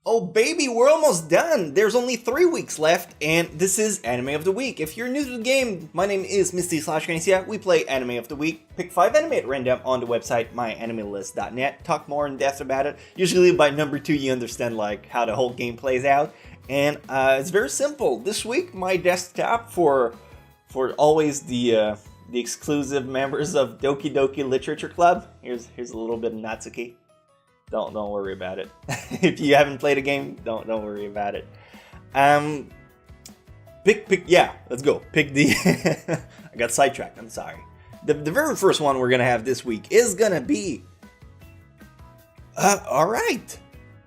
Oh baby, we're almost done! There's only 3 weeks left, and this is Anime of the Week. If you're new to the game, my name is Misty/Chronexia. We play Anime of the Week. Pick 5 anime at random on the website myanimelist.net. Talk more in depth about it. Usually by number 2 you understand like how the whole game plays out. And it's very simple. This week my desktop for always the exclusive members of Doki Doki Literature Club. Here's a little bit of Natsuki. Don't worry about it. If you haven't played a game, don't worry about it. Yeah, let's go. Pick the I got sidetracked, I'm sorry. The very first one we're gonna have this week is gonna be alright.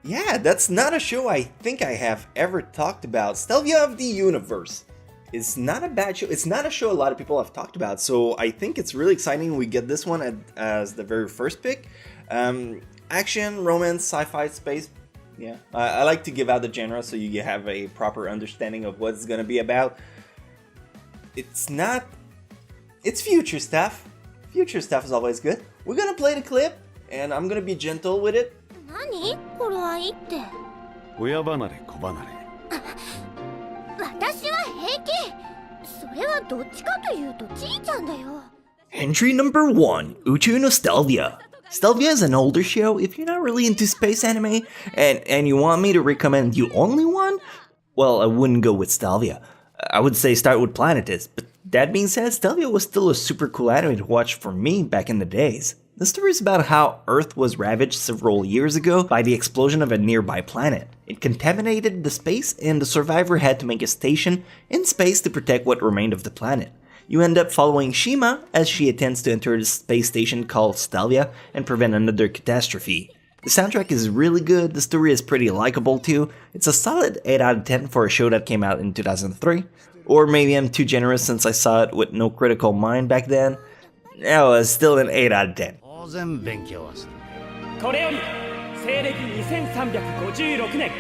Yeah, that's not a show I think I have ever talked about. Stelvia of the Universe. It's not a bad show. It's not a show a lot of people have talked about, so I think it's really exciting we get this one as the very first pick. Action, romance, sci-fi, space. Yeah, I like to give out the genre so you have a proper understanding of what it's gonna be about. It's future stuff. Future stuff is always good. We're gonna play the clip, and I'm gonna be gentle with it. 何頃合いって。親離れ子離れ。私は平気。それはどっちかというとちいちゃんだよ。 Entry number 1, Uchu no Stelvia. Stelvia is an older show. If you're not really into space anime and you want me to recommend you only one, well, I wouldn't go with Stelvia. I would say start with Planetus, but that being said, Stelvia was still a super cool anime to watch for me back in the days. The story is about how Earth was ravaged several years ago by the explosion of a nearby planet. It contaminated the space, and the survivor had to make a station in space to protect what remained of the planet. You end up following Shima as she attempts to enter the space station called Stelvia and prevent another catastrophe. The soundtrack is really good, the story is pretty likable too. It's a solid 8 out of 10 for a show that came out in 2003. Or maybe I'm too generous since I saw it with no critical mind back then. No, it's still an 8 out of 10. 当然勉強はする。これより西暦2356年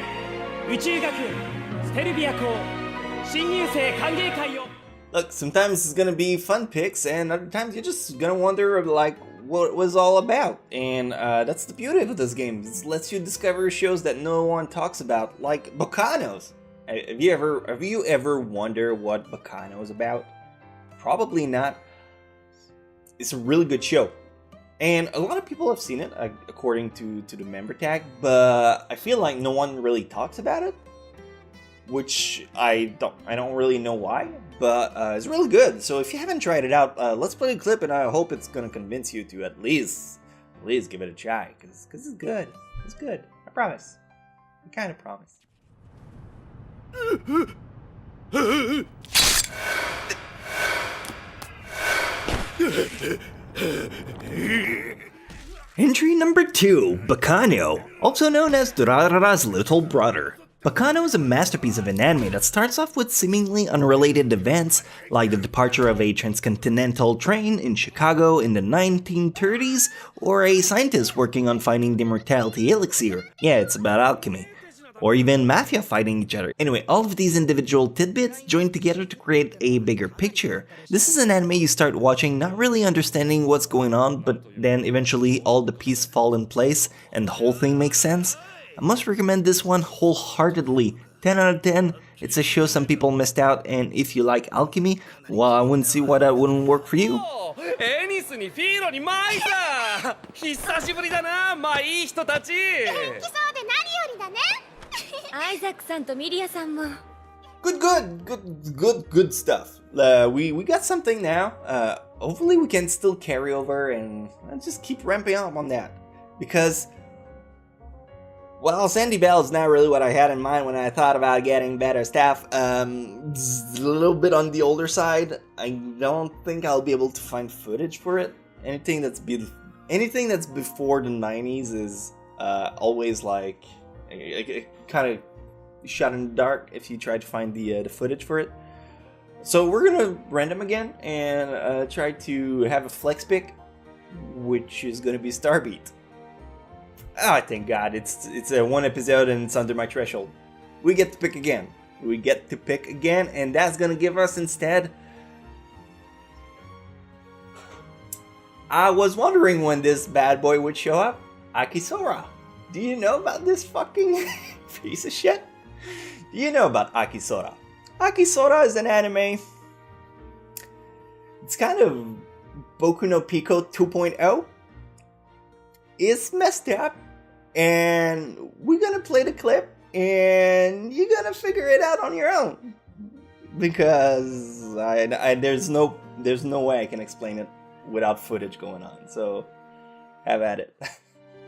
宇宙学園ステルビア校新入生歓迎会を Look, sometimes it's gonna be fun picks, and other times you're just gonna wonder like what it was all about. And that's the beauty of this game. It lets you discover shows that no one talks about, like Bocanos. Have you ever wondered what Bocano is about? Probably not. It's a really good show, and a lot of people have seen it according to the member tag, but I feel like no one really talks about it, which I don't really know why. But it's really good, so if you haven't tried it out, let's play the clip, and I hope it's gonna convince you to at least give it a try, cause it's good. It's good. I promise. I kind of promise. Entry number 2, Bacano, also known as Durarara's little brother. Bacano is a masterpiece of an anime that starts off with seemingly unrelated events, like the departure of a transcontinental train in Chicago in the 1930s, or a scientist working on finding the immortality elixir. Yeah, it's about alchemy. Or even mafia fighting each other. Anyway, all of these individual tidbits join together to create a bigger picture. This is an anime you start watching not really understanding what's going on, but then eventually all the pieces fall in place and the whole thing makes sense. I must recommend this one wholeheartedly. 10 out of 10. It's a show some people missed out, and if you like alchemy, well, I wouldn't see why that wouldn't work for you. エニスにフィーロにマイさ久しぶりだなまあいい人たち元気そうで何よりだね。アイザックさんとミリアさんも。Good stuff. We got something now. Hopefully we can still carry over and just keep ramping up on that, because well, Sandy Bell is not really what I had in mind when I thought about getting better stuff. It's a little bit on the older side. I don't think I'll be able to find footage for it. Anything that's before the 90s is always like kind of shot in the dark if you try to find the footage for it. So we're gonna random again and try to have a flex pick, which is gonna be Starbeat. Oh, thank God, it's a one episode and it's under my threshold. We get to pick again. And that's gonna give us instead... I was wondering when this bad boy would show up. Aki Sora. Do you know about this fucking piece of shit. Do you know about Aki Sora? Aki Sora is an anime. It's kind of Boku no Pico 2.0. It's messed up, and we're gonna play the clip, and you're gonna figure it out on your own. Because there's no way I can explain it without footage going on. So have at it.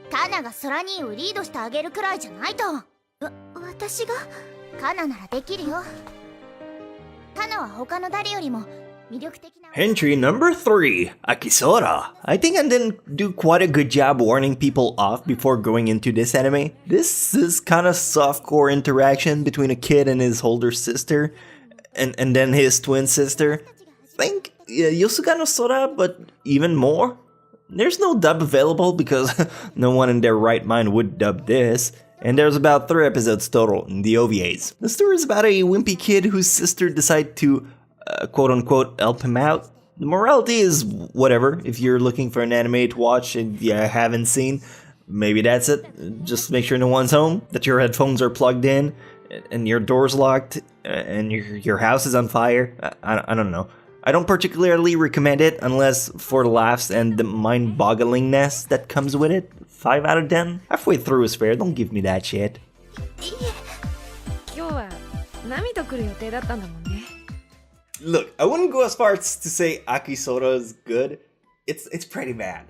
カナがソラニーをリードしてあげるくらいじゃないと。私がカナならできるよ。カナは他の誰よりも魅力的な。 Entry number 3, Aki Sora. I think I didn't do quite a good job warning people off before going into this anime. This is kind of softcore interaction between a kid and his older sister, and then his twin sister. Think Yosuga no Sora, but even more. There's no dub available because no one in their right mind would dub this. And there's about 3 episodes total in the OVAs. The story is about a wimpy kid whose sister decided to, quote-unquote, help him out. The morality is whatever. If you're looking for an anime to watch and you haven't seen, maybe that's it. Just make sure no one's home, that your headphones are plugged in, and your door's locked, and your house is on fire. I don't know. I don't particularly recommend it unless for the laughs and the mind-bogglingness that comes with it. 5 out of 10. Halfway through is fair, don't give me that shit. 今日はナミと来る予定だったんだもんね。 Look, I wouldn't go as far as to say Aki Sora is good. It's pretty bad.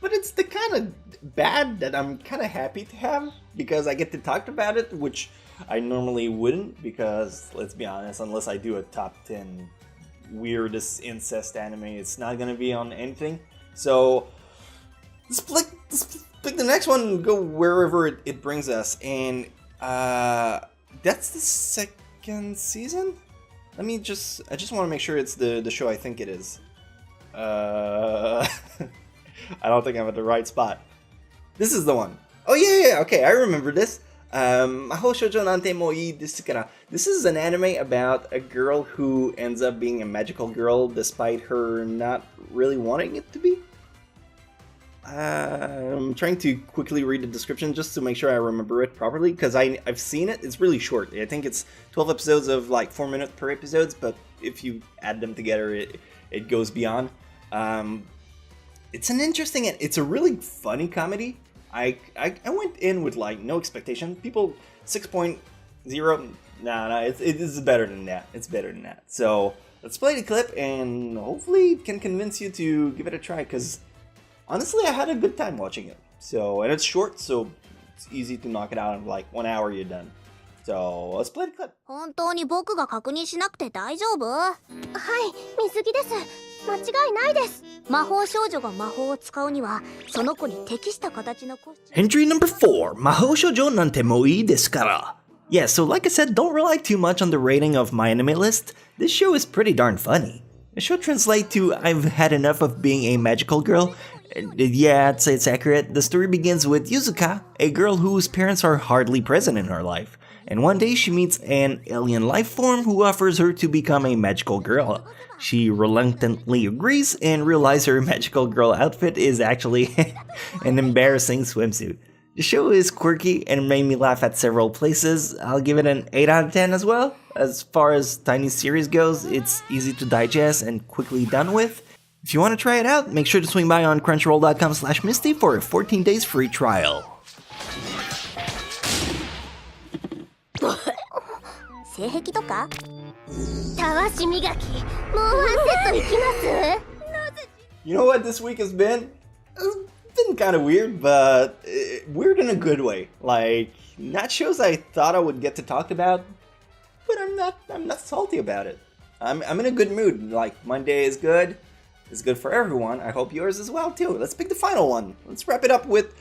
But it's the kind of bad that I'm kind of happy to have because I get to talk about it, which I normally wouldn't because, let's be honest, unless I do a top 10 weirdest incest anime, it's not gonna be on anything. So let's pick the next one and go wherever it brings us. And that's the 2nd season. I just want to make sure it's the show I think it is. I don't think I'm at the right spot. This is the one. Oh yeah, okay, I remember this. Mahou shoujo nante mo ii desu kara. This is an anime about a girl who ends up being a magical girl despite her not really wanting it to be. I'm trying to quickly read the description just to make sure I remember it properly because I've seen it. It's really short. I think it's 12 episodes of like 4 minutes per episodes, but if you add them together, it goes beyond. It's an interesting, it's a really funny comedy. I went in with like no expectation. People 6.0. Nah, it is better than that. It's better than that. So let's play the clip and hopefully it can convince you to give it a try because honestly I had a good time watching it. So, and it's short, so it's easy to knock it out in like 1 hour. You're done. So let's play the clip. 本当に僕が確認しなくて大丈夫？はい、水着です。間違いないです。魔法少女が魔法を使うには、その子に適した形のコスチューム。 Entry number 4, Mahou shoujo nante mo ii desu kara. Yeah, so like I said, don't rely too much on the rating of my anime list. This show is pretty darn funny. The show translates to I've had enough of being a magical girl. Yeah, I'd say it's accurate. The story begins with Yuzuka, a girl whose parents are hardly present in her life. And one day she meets an alien life form who offers her to become a magical girl. She reluctantly agrees and realizes her magical girl outfit is actually an embarrassing swimsuit. The show is quirky and made me laugh at several places. I'll give it an 8 out of 10 as well. As far as tiny series goes, it's easy to digest and quickly done with. If you want to try it out, make sure to swing by on Crunchyroll.com/Misty for a 14 days free trial. 性癖とか？たわし磨き、もうワンセットいきます？ You know what this week has been? It's been kind of weird, but weird in a good way. Like, not shows I thought I would get to talk about, but I'm not salty about it. I'm in a good mood. Like, Monday is good. It's good for everyone. I hope yours as well too. Let's pick the final one. Let's wrap it up with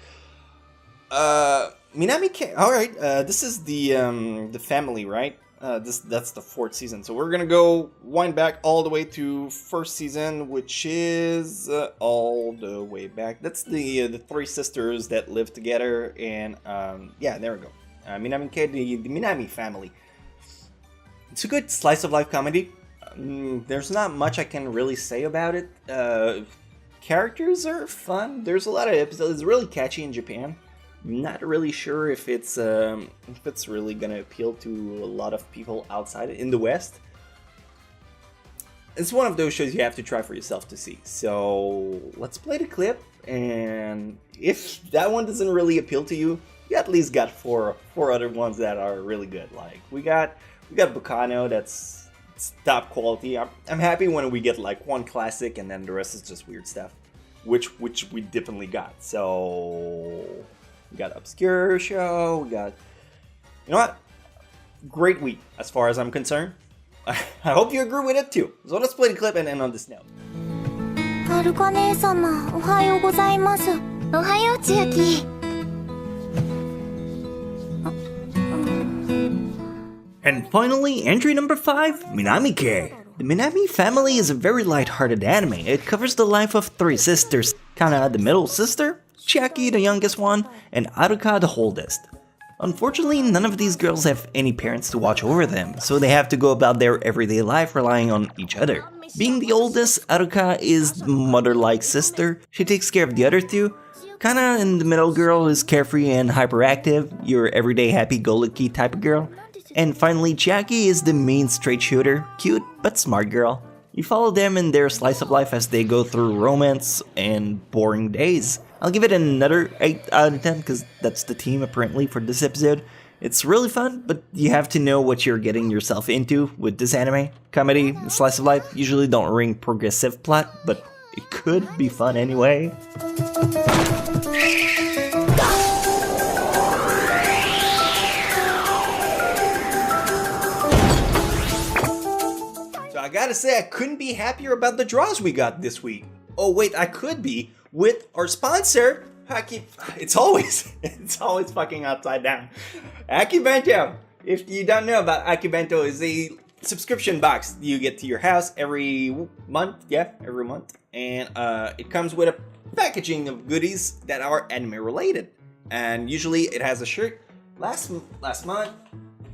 minami-ke. All right, this is the family, right? That's the 4th season. So we're gonna go wind back all the way to 1st season, which is all the way back. That's the 3 sisters that live together, and yeah, there we go. Minami-ke, the Minami family. It's a good slice of life comedy. There's not much I can really say about it. Characters are fun. There's a lot of episodes. It's really catchy in Japan. Not really sure if it's really gonna appeal to a lot of people outside in the West. It's one of those shows you have to try for yourself to see. So let's play the clip, and if that one doesn't really appeal to you, you at least got four other ones that are really good. Like we got Bucano, that's top quality. I'm happy when we get like one classic and then the rest is just weird stuff, which we definitely got. So we got Obscure Show, we got, you know what? Great week as far as I'm concerned. I hope you agree with it too. So let's play the clip and end on this note. はるか姉様、おはようございます。おはよう、千秋。And finally, entry number 5, Minami-ke. The Minami family is a very light-hearted anime. It covers the life of 3 sisters. Kana, the middle sister, Chiaki, the youngest one, and Aruka, the oldest. Unfortunately, none of these girls have any parents to watch over them, so they have to go about their everyday life relying on each other. Being the oldest, Aruka is the mother-like sister. She takes care of the other 2. Kana, and the middle girl, is carefree and hyperactive, your everyday happy-go-lucky type of girl. And finally, Chiaki is the main straight shooter, cute but smart girl. You follow them in their slice of life as they go through romance and boring days. I'll give it another 8 out of 10 because that's the team apparently for this episode. It's really fun, but you have to know what you're getting yourself into with this anime. Comedy, slice of life usually don't ring progressive plot, but it could be fun anyway. I gotta say, I couldn't be happier about the draws we got this week. Oh wait, I could be with our sponsor, it's always fucking upside down. Akibento. If you don't know about Akibento, is a subscription box you get to your house every month. Yeah, every month, and it comes with a packaging of goodies that are anime related, and usually it has a shirt. Last month,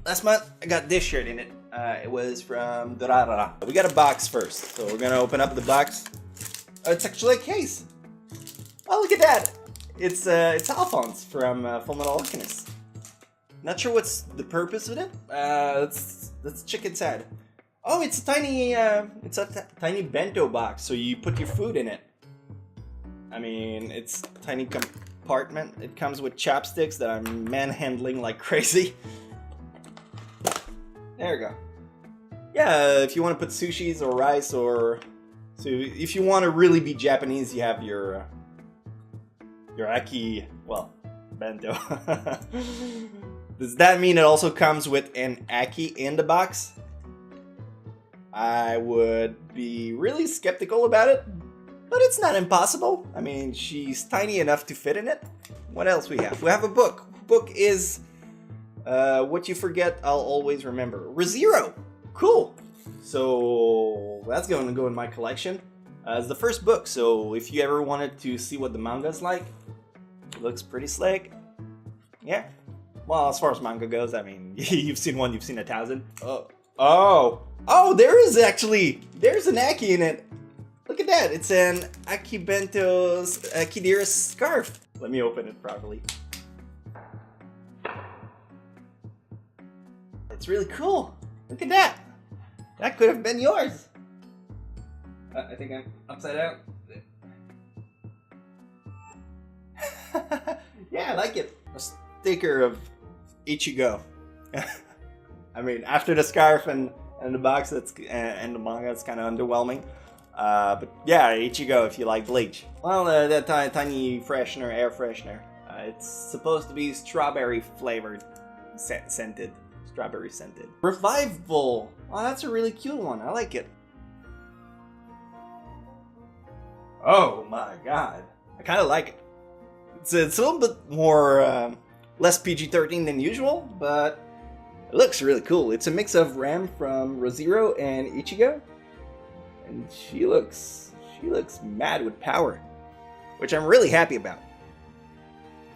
I got this shirt in it. It was from Dorara. We got a box first, so we're gonna open up the box. It's actually a case. Oh, look at that! It's Alphonse from Fullmetal Alchemist. Not sure what's the purpose of it. Let's check inside. Oh, it's a tiny bento box, so you put your food in it. I mean, it's a tiny compartment. It comes with chopsticks that I'm manhandling like crazy. There we go. Yeah, if you want to put sushis or rice, or so if you want to really be Japanese, you have your Aki, well, bento. Does that mean it also comes with an Aki in the box? I would be really skeptical about it, but it's not impossible. I mean, she's tiny enough to fit in it. What else we have? We have a book. Book is What You Forget, I'll Always Remember. ReZero! Cool! So that's going to go in my collection. It's the first book, so if you ever wanted to see what the manga's like, it looks pretty slick. Yeah. Well, as far as manga goes, I mean, you've seen one, you've seen 1,000. Oh, there's an Aki in it. Look at that, it's an Akibento's Kidira's scarf. Let me open it properly. It's really cool. Look at that. That could have been yours. I think I'm upside down. Yeah, I like it. A sticker of Ichigo. I mean, after the scarf and the box and the manga, it's kind of underwhelming. But yeah, Ichigo if you like Bleach. Well, that tiny freshener, air freshener. It's supposed to be strawberry flavored, scented. Strawberry scented. Revival! Oh, that's a really cute one. I like it. Oh my god. I kind of like it. It's a little bit more, less PG-13 than usual, but it looks really cool. It's a mix of Ram from ReZero and Ichigo. And she looks mad with power, which I'm really happy about.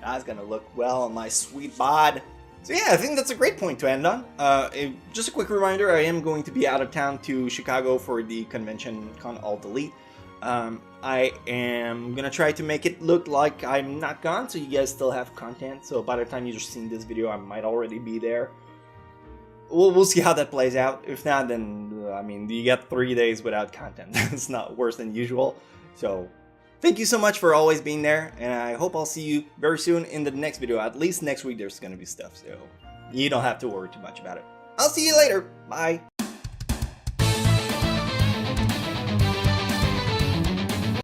That's gonna look well on my sweet bod. So yeah, I think that's a great point to end on. Just a quick reminder, I am going to be out of town to Chicago for the convention Con Alt Elite. I am gonna try to make it look like I'm not gone, so you guys still have content. So by the time you're seeing this video, I might already be there. We'll see how that plays out. If not, then I mean, you get 3 days without content. It's not worse than usual. So thank you so much for always being there, and I hope I'll see you very soon in the next video. At least next week there's gonna be stuff, so you don't have to worry too much about it. I'll see you later. Bye.